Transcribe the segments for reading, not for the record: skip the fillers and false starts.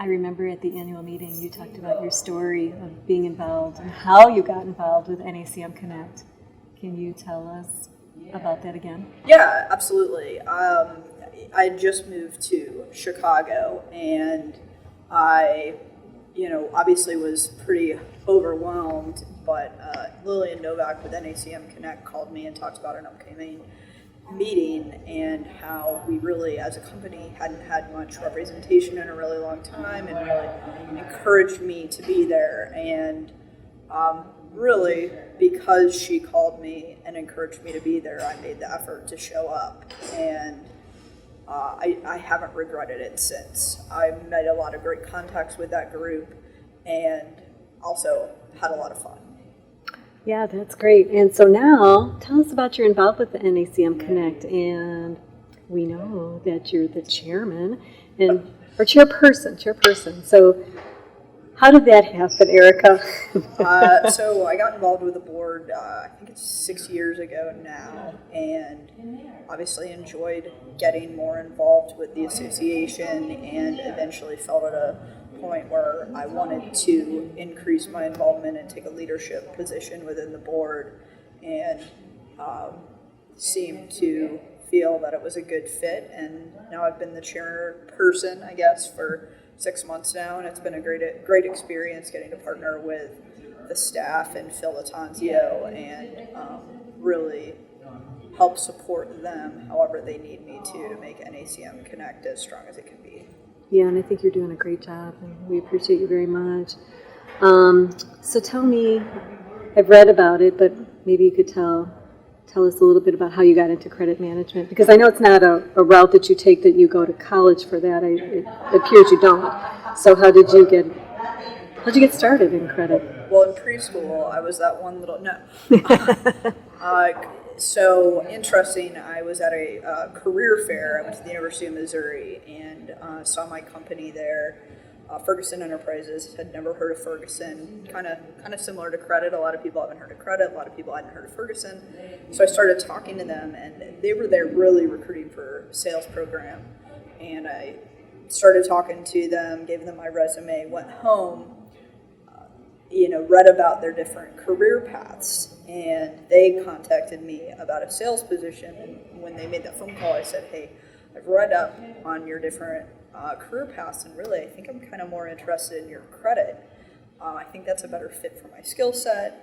I remember at the annual meeting you talked about your story of being involved and how you got involved with NACM Connect. Can you tell us about that again? Yeah, absolutely. I just moved to Chicago, and I, obviously was pretty overwhelmed, but Lillian Novak with NACM Connect called me and talked about an upcoming meeting and how we really, as a company, hadn't had much representation in a really long time, and really encouraged me to be there. And really, because she called me and encouraged me to be there, I made the effort to show up, and I haven't regretted it since. I made a lot of great contacts with that group and also had a lot of fun. Yeah, that's great. And so now, tell us about your involvement with the NACM Connect. And we know that you're the chairman or chairperson. So how did that happen, Erica? So I got involved with the board, I think it's 6 years ago now, and obviously enjoyed getting more involved with the association, and eventually felt at a point where I wanted to increase my involvement and take a leadership position within the board, and seemed to feel that it was a good fit. And now I've been the chairperson, I guess, for 6 months now, and it's been a great experience getting to partner with the staff and Phil Latanzio and really help support them however they need me to make NACM Connect as strong as it can be. Yeah, and I think you're doing a great job, and we appreciate you very much. So tell me, I've read about it, but maybe you could tell us a little bit about how you got into credit management, because I know it's not a route that you take, that you go to college for that. It appears you don't. So how'd you get started in credit? Well, in preschool, I was that one little, no. So interesting, I was at a career fair. I went to the University of Missouri and saw my company there. Ferguson Enterprises. Had never heard of Ferguson. Kind of similar to credit. A lot of people haven't heard of credit. A lot of people hadn't heard of Ferguson. So I started talking to them, and they were there really recruiting for a sales program. And I started talking to them, gave them my resume, went home, read about their different career paths, and they contacted me about a sales position. And when they made that phone call, I said, "Hey, I've read up on your different career paths, and really I think I'm kind of more interested in your credit. I think that's a better fit for my skill set.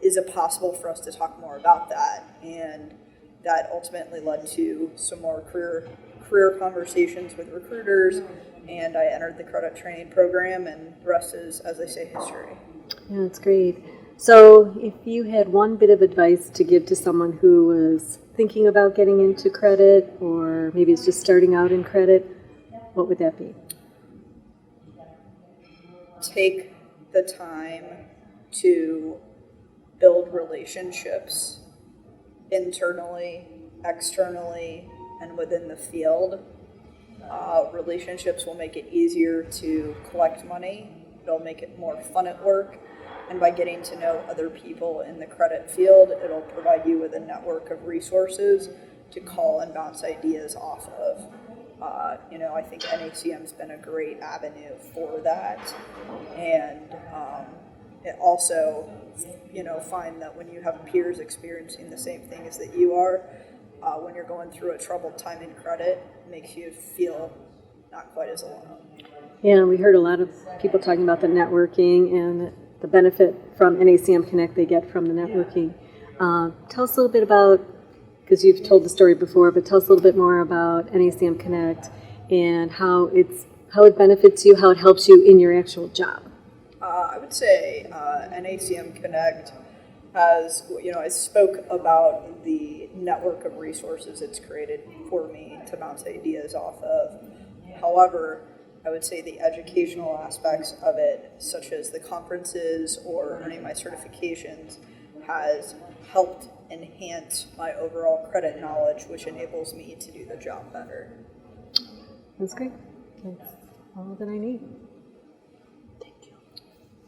Is it possible for us to talk more about that?" And that ultimately led to some more career conversations with recruiters, and I entered the credit training program, and the rest is, as they say, history. Yeah, that's great. So if you had one bit of advice to give to someone who was thinking about getting into credit, or maybe is just starting out in credit, what would that be? Take the time to build relationships internally, externally, and within the field. Relationships will make it easier to collect money. It'll make it more fun at work. And by getting to know other people in the credit field, it'll provide you with a network of resources to call and bounce ideas off of. I think NACM's been a great avenue for that. And it also, find that when you have peers experiencing the same thing as that you are, when you're going through a troubled time in credit, it makes you feel not quite as alone. Yeah, we heard a lot of people talking about the networking and the benefit from NACM Connect they get from the networking. Tell us a little bit about, because you've told the story before, but tell us a little bit more about NACM Connect and how it benefits you, how it helps you in your actual job. I would say NACM Connect has, I spoke about the network of resources it's created for me to bounce ideas off of. However, I would say the educational aspects of it, such as the conferences or earning my certifications, has helped enhance my overall credit knowledge, which enables me to do the job better. That's great. That's all that I need.